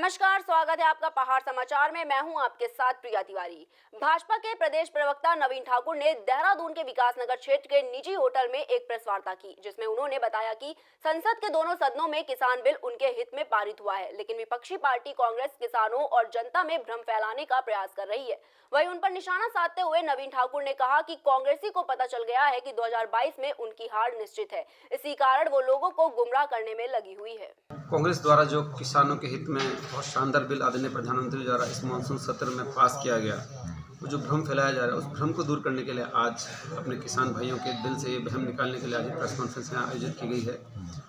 नमस्कार, स्वागत है आपका पहाड़ समाचार में। मैं हूं आपके साथ प्रिया तिवारी। भाजपा के प्रदेश प्रवक्ता नवीन ठाकुर ने देहरादून के विकासनगर क्षेत्र के निजी होटल में एक प्रेस वार्ता की, जिसमें उन्होंने बताया कि संसद के दोनों सदनों में किसान बिल उनके हित में पारित हुआ है, लेकिन विपक्षी पार्टी कांग्रेस किसानों और जनता में भ्रम फैलाने का प्रयास कर रही है। वहीं उन पर निशाना साधते हुए नवीन ठाकुर ने कहा कि कांग्रेसी को पता चल गया है कि 2022 में उनकी हार निश्चित है, इसी कारण वो लोगों को गुमराह करने में लगी हुई है। कांग्रेस द्वारा जो किसानों के हित में बहुत शानदार बिल आदरणीय प्रधानमंत्री द्वारा इस मानसून सत्र में पास किया गया, वो जो भ्रम फैलाया जा रहा है उस भ्रम को दूर करने के लिए आज अपने किसान भाइयों के दिल से ये भ्रम निकालने के लिए आज प्रेस कॉन्फ्रेंस यहाँ आयोजित की गई है।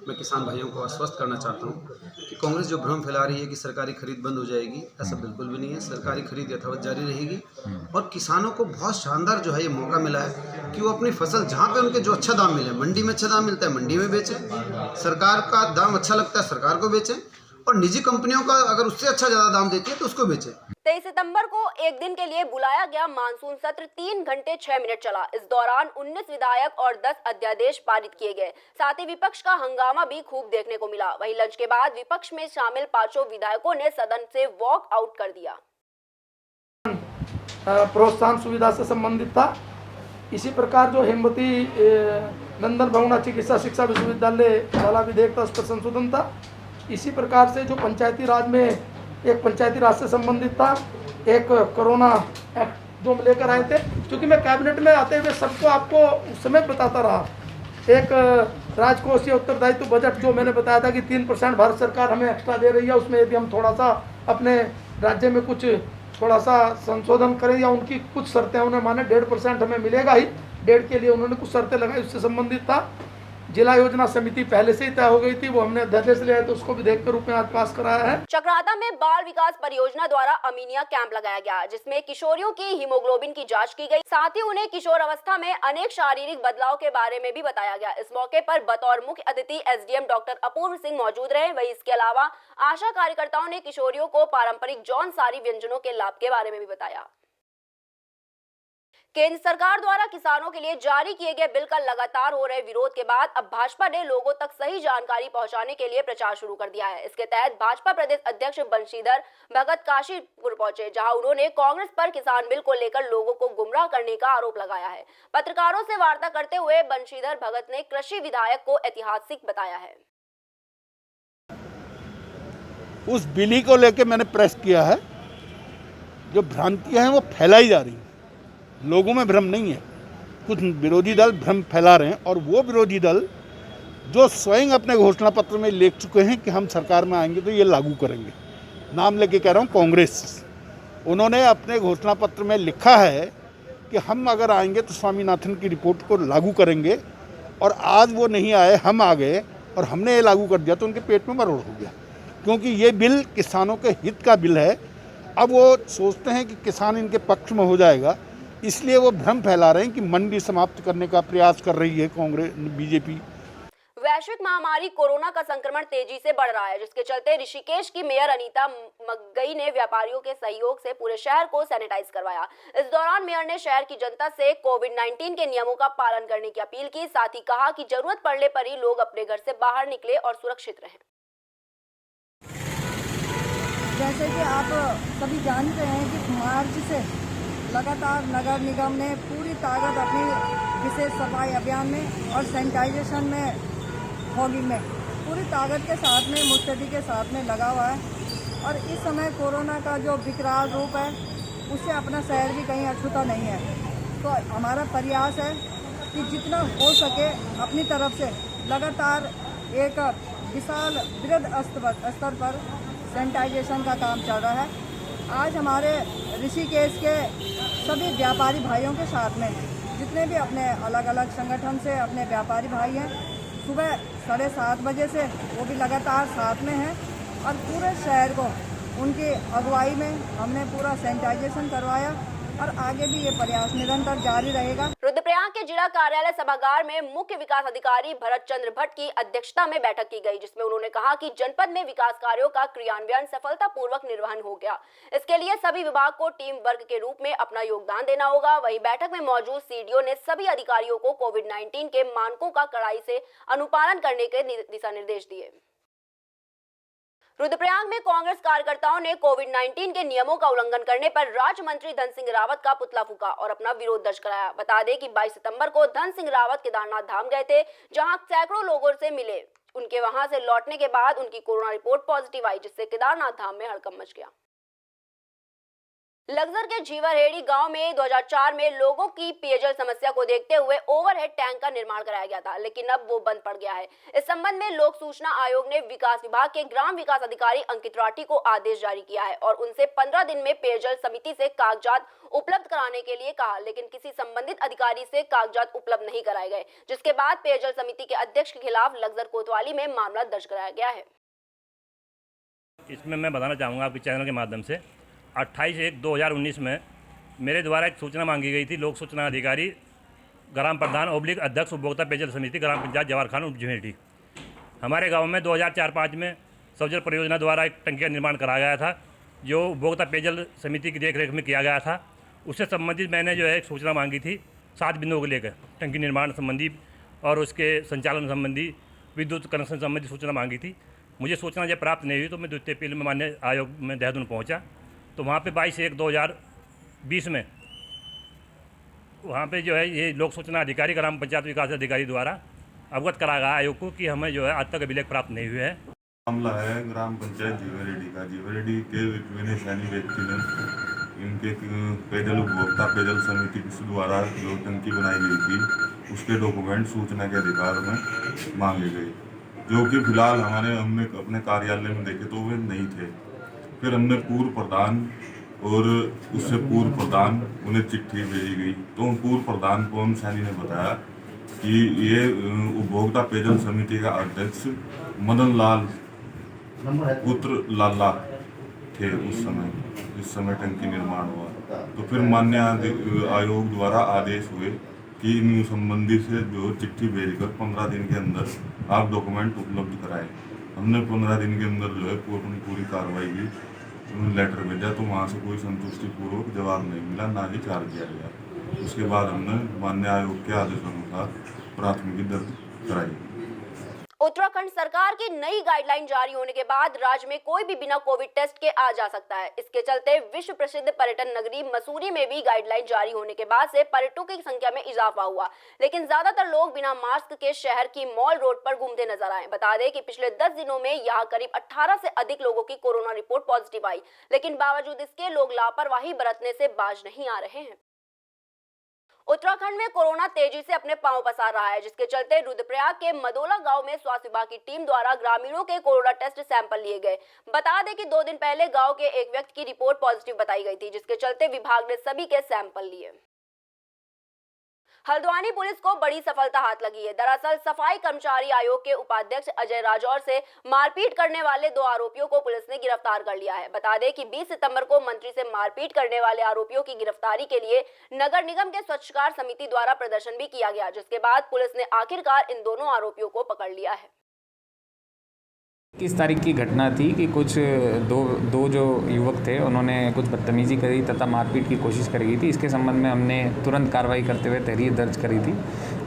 मैं किसान भाइयों को आश्वस्त करना चाहता हूँ कि कांग्रेस जो भ्रम फैला रही है कि सरकारी खरीद बंद हो जाएगी, ऐसा बिल्कुल भी नहीं है। सरकारी खरीद यथावत जारी रहेगी और किसानों को बहुत शानदार जो है ये मौका मिला है कि वो अपनी फसल जहाँ पे उनके जो अच्छा दाम मिले, मंडी में अच्छा दाम मिलता है मंडी में बेचें, सरकार का दाम अच्छा लगता है सरकार को बेचें, और निजी कंपनियों का अगर उससे अच्छा ज़्यादा दाम देती है तो उसको बेचें। 23 सितंबर को एक दिन के लिए बुलाया गया मानसून सत्र 3 घंटे 6 मिनट चला। इस दौरान 19 विधायक और 10 अध्यादेश पारित किए गए। साथ ही विपक्ष का हंगामा भी खूब देखने को मिला। वहीं लंच के बाद विपक्ष में शामिल 5 विधायकों ने सदन से वॉक आउट कर दिया। प्रोत्साहन सुविधा से संबंधित था। इसी प्रकार जो हेमवती नंदन बहुगुणा चिकित्सा शिक्षा विश्वविद्यालय शाला विधेयक था, उस पर संशोधन था। इसी प्रकार से जो पंचायती राज में एक पंचायती राज से संबंधित था, एक कोरोना एक्ट जो लेकर आए थे, क्योंकि मैं कैबिनेट में आते हुए सबको आपको उस समय बताता रहा। एक राजकोषीय उत्तरदायित्व बजट जो मैंने बताया था कि 3% भारत सरकार हमें एक्स्ट्रा दे रही है, उसमें यदि हम थोड़ा सा अपने राज्य में कुछ थोड़ा सा संशोधन करें या उनकी कुछ शर्तें उन्हें माने 1.5% हमें मिलेगा ही, 1.5 के लिए उन्होंने कुछ शर्तें लगाई, उससे संबंधित था। जिला योजना समिति पहले से ही तय हो गई थी, वो हमने अध्यादेश लिया है तो उसको विधेयक के रूप में आज पास कराया है। चक्राता में बाल विकास परियोजना द्वारा अमीनिया कैंप लगाया गया, जिसमें किशोरियों की हीमोग्लोबिन की जांच की गई। साथ ही उन्हें किशोर अवस्था में अनेक शारीरिक बदलाव के बारे में भी बताया गया। इस मौके पर बतौर मुख्य अतिथि एसडीएम डॉक्टर अपूर्व सिंह मौजूद रहे। वहीं इसके अलावा आशा कार्यकर्ताओं ने किशोरियों को पारंपरिक जौनसारी व्यंजनों के लाभ के बारे में भी बताया। केंद्र सरकार द्वारा किसानों के लिए जारी किए गए बिल का लगातार हो रहे विरोध के बाद अब भाजपा ने लोगों तक सही जानकारी पहुंचाने के लिए प्रचार शुरू कर दिया है। इसके तहत भाजपा प्रदेश अध्यक्ष बंशीधर भगत काशीपुर पहुंचे, जहां उन्होंने कांग्रेस पर किसान बिल को लेकर लोगों को गुमराह करने का आरोप लगाया है। पत्रकारों से वार्ता करते हुए बंशीधर भगत ने कृषि विधायक को ऐतिहासिक बताया है। उस बिल को लेकर मैंने प्रेस किया है। जो भ्रांतियां हैं वो फैलाई जा रही हैं, लोगों में भ्रम नहीं है। कुछ विरोधी दल भ्रम फैला रहे हैं, और वो विरोधी दल जो स्वयं अपने घोषणा पत्र में लिख चुके हैं कि हम सरकार में आएंगे तो ये लागू करेंगे। नाम लेके कह रहा हूँ, कांग्रेस, उन्होंने अपने घोषणा पत्र में लिखा है कि हम अगर आएंगे तो स्वामीनाथन की रिपोर्ट को लागू करेंगे, और आज वो नहीं आए, हम आ गए और हमने ये लागू कर दिया तो उनके पेट में मरोड़ हो गया, क्योंकि ये बिल किसानों के हित का बिल है। अब वो सोचते हैं कि किसान इनके पक्ष में हो जाएगा, इसलिए वो भ्रम फैला रहे हैं कि मंडी समाप्त करने का प्रयास कर रही है कांग्रेस बीजेपी। वैश्विक महामारी कोरोना का संक्रमण तेजी से बढ़ रहा है, जिसके चलते ऋषिकेश की मेयर अनीता मगई ने व्यापारियों के सहयोग से पूरे शहर को सैनिटाइज करवाया। इस दौरान मेयर ने शहर की जनता से कोविड-19 के नियमों का पालन करने की अपील की। साथ ही कहा कि जरूरत पड़ने पर ही लोग अपने घर से बाहर निकले और सुरक्षित रहें। जैसे कि आप सभी जानते हैं कि मार्च से लगातार नगर निगम ने पूरी ताकत अपनी विशेष सफाई अभियान में और सैनिटाइजेशन में, फॉगिंग में पूरी ताकत के साथ में, मुस्तैदी के साथ में लगा हुआ है। और इस समय कोरोना का जो विकराल रूप है उससे अपना शहर भी कहीं अछूता नहीं है। तो हमारा प्रयास है कि जितना हो सके अपनी तरफ से लगातार एक विशाल वृहद स्तर पर सैनिटाइजेशन का काम चल रहा है। आज हमारे ऋषिकेश के सभी व्यापारी भाइयों के साथ में, जितने भी अपने अलग अलग संगठन से अपने व्यापारी भाई हैं, सुबह 7:30 बजे से वो भी लगातार साथ में हैं, और पूरे शहर को उनकी अगुवाई में हमने पूरा सैनिटाइजेशन करवाया, और आगे भी ये प्रयास निरंतर जारी रहेगा। रुद्रप्रयाग के जिला कार्यालय सभागार में मुख्य विकास अधिकारी भरत चंद्र भट्ट की अध्यक्षता में बैठक की गई, जिसमें उन्होंने कहा कि जनपद में विकास कार्यों का क्रियान्वयन सफलतापूर्वक निर्वहन हो गया। इसके लिए सभी विभाग को टीम वर्क के रूप में अपना योगदान देना होगा। वहीं बैठक में मौजूद सीडीओ ने सभी अधिकारियों को कोविड-19 के मानकों का कड़ाई से अनुपालन करने के दिशा निर्देश दिए। रुद्रप्रयाग में कांग्रेस कार्यकर्ताओं ने कोविड-19 के नियमों का उल्लंघन करने पर राज्य मंत्री धन सिंह रावत का पुतला फूंका और अपना विरोध दर्ज कराया। बता दें कि 22 सितंबर को धन सिंह रावत केदारनाथ धाम गए थे, जहां सैकड़ों लोगों से मिले। उनके वहां से लौटने के बाद उनकी कोरोना रिपोर्ट पॉजिटिव आई, जिससे केदारनाथ धाम में हड़कंप मच गया। लग्जर के जीवरहेड़ी गांव में 2004 में लोगों की पेयजल समस्या को देखते हुए ओवरहेड टैंक का निर्माण कराया गया था, लेकिन अब वो बंद पड़ गया है। इस संबंध में लोक सूचना आयोग ने विकास विभाग के ग्राम विकास अधिकारी अंकित राठी को आदेश जारी किया है और उनसे 15 दिन में पेयजल समिति से कागजात उपलब्ध कराने के लिए कहा, लेकिन किसी संबंधित अधिकारी से कागजात उपलब्ध नहीं कराए गए, जिसके बाद पेयजल समिति के अध्यक्ष के खिलाफ लग्जर कोतवाली में मामला दर्ज कराया गया है। इसमें मैं बताना चाहूँगा आपके चैनल के माध्यम से 28/1/2019 में मेरे द्वारा एक सूचना मांगी गई थी। लोक सूचना अधिकारी ग्राम प्रधान / अध्यक्ष उपभोक्ता पेयजल समिति ग्राम पंचायत जवाहर खान जीवरहेड़ी। हमारे गांव में 2004-05 में स्वजल परियोजना द्वारा एक टंकी का निर्माण कराया गया था, जो उपभोक्ता पेयजल समिति की देखरेख में किया गया था। उससे संबंधित मैंने जो है एक सूचना मांगी थी 7 बिंदुओं को लेकर, टंकी निर्माण संबंधी और उसके संचालन संबंधी, विद्युत कनेक्शन संबंधी सूचना मांगी थी। मुझे सूचना जब प्राप्त नहीं हुई तो मैं 2 अप्रैल में माननीय आयोग में देहरादून पहुँचा, तो वहाँ पे 22/1/2020 में वहाँ पे जो है ये लोक सूचना अधिकारी ग्राम पंचायत विकास अधिकारी द्वारा अवगत कराया गया आयोग को कि हमें जो है आज तक अभिलेख प्राप्त नहीं हुए हैं। मामला है ग्राम पंचायत जीवरहेड़ी का। जीवरहेड़ी के विनयशानी व्यक्ति ने इनके पेयजल उपभोक्ता पेयजल समिति द्वारा जो टंकी बनाई गई थी उसके डॉक्यूमेंट सूचना के अधिकार में मांगे गए, जो कि फिलहाल हमने अपने कार्यालय में देखे तो वे नहीं थे। फिर हमने पूर्व प्रधान और उससे पूर्व प्रधान उन्हें चिट्ठी भेजी गई, तो पूर्व प्रधान पवन सैनी ने बताया कि ये उपभोक्ता पेयजल समिति का अध्यक्ष मदन लाल पुत्र लाला थे उस समय, जिस समय टंकी निर्माण हुआ। तो फिर माननीय आयोग द्वारा आदेश हुए कि इन संबंधी से जो चिट्ठी भेजकर 15 दिन के अंदर आप डॉक्यूमेंट उपलब्ध कराएं। हमने 15 दिन के अंदर जो है पूरी कार्रवाई की, लेटर भेजा, तो वहाँ से कोई संतुष्टिपूर्वक जवाब नहीं मिला, ना ही चार्ज किया गया। उसके बाद हमने माननीय आयोग के आदेशानुसार प्राथमिकी दर्ज कराई। उत्तराखंड सरकार की नई गाइडलाइन जारी होने के बाद राज्य में कोई भी बिना कोविड टेस्ट के आ जा सकता है। इसके चलते विश्व प्रसिद्ध पर्यटन नगरी मसूरी में भी गाइडलाइन जारी होने के बाद से पर्यटकों की संख्या में इजाफा हुआ, लेकिन ज्यादातर लोग बिना मास्क के शहर की मॉल रोड पर घूमते नजर आए। बता दें कि पिछले 10 दिनों में यहाँ करीब 18 से अधिक लोगों की कोरोना रिपोर्ट पॉजिटिव आई, लेकिन बावजूद इसके लोग लापरवाही बरतने से बाज नहीं आ रहे हैं। उत्तराखंड में कोरोना तेजी से अपने पांव पसार रहा है, जिसके चलते रुद्रप्रयाग के मदोला गांव में स्वास्थ्य विभाग की टीम द्वारा ग्रामीणों के कोरोना टेस्ट सैंपल लिए गए। बता दें कि 2 दिन पहले गांव के एक व्यक्ति की रिपोर्ट पॉजिटिव बताई गई थी, जिसके चलते विभाग ने सभी के सैंपल लिए। हल्द्वानी पुलिस को बड़ी सफलता हाथ लगी है। दरअसल सफाई कर्मचारी आयोग के उपाध्यक्ष अजय राजौर से मारपीट करने वाले 2 आरोपियों को पुलिस ने गिरफ्तार कर लिया है। बता दें कि 20 सितंबर को मंत्री से मारपीट करने वाले आरोपियों की गिरफ्तारी के लिए नगर निगम के स्वच्छकार समिति द्वारा प्रदर्शन भी किया गया, जिसके बाद पुलिस ने आखिरकार इन दोनों आरोपियों को पकड़ लिया है। 21 तारीख की घटना थी कि कुछ दो जो युवक थे उन्होंने कुछ बदतमीजी करी तथा मारपीट की कोशिश करी थी। इसके संबंध में हमने तुरंत कार्रवाई करते हुए तहरीर दर्ज करी थी।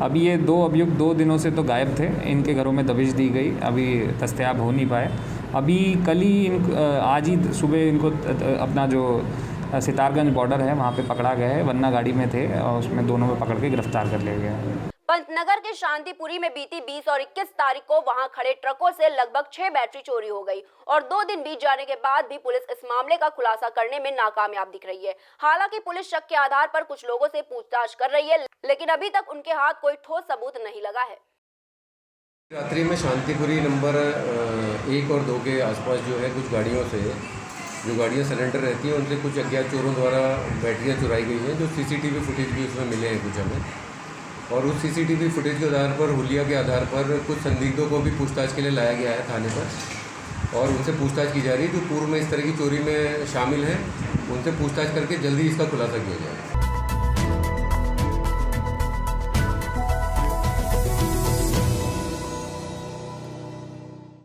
अभी ये 2 अभियुक्त 2 दिनों से तो गायब थे, इनके घरों में दबिश दी गई, अभी दस्तयाब हो नहीं पाए। अभी कल ही आज ही सुबह इनको अपना जो सितारगंज बॉर्डर है वहाँ पे पकड़ा गया है, वरना गाड़ी में थे और उसमें दोनों में पकड़ के गिरफ्तार कर लिया गया है। पंतनगर के शांतिपुरी में बीती 20 और 21 तारीख को वहां खड़े ट्रकों से लगभग 6 बैटरी चोरी हो गई और 2 दिन बीत जाने के बाद भी पुलिस इस मामले का खुलासा करने में नाकामयाब दिख रही है। हालांकि पुलिस शक के आधार पर कुछ लोगों से पूछताछ कर रही है, लेकिन अभी तक उनके हाथ कोई ठोस सबूत नहीं लगा है। रात्रि में शांतिपुरी नंबर 1 और 2 के आसपास जो है कुछ गाड़ियों से जो गाड़ियाँ सिलेंडर रहती हैं उनसे कुछ अज्ञात चोरों द्वारा बैटरियाँ चुराई गई हैं, जो सीसीटीवी फुटेज भी उसमें मिले हैं कुछ हमें। और उस सीसीटीवी फुटेज के आधार पर, हुलिया के आधार पर कुछ संदिग्धों को भी पूछताछ के लिए लाया गया है थाने पर और उनसे पूछताछ की जा रही है। जो पूर्व में इस तरह की चोरी में शामिल हैं उनसे पूछताछ करके जल्दी इसका खुलासा किया जाएगा।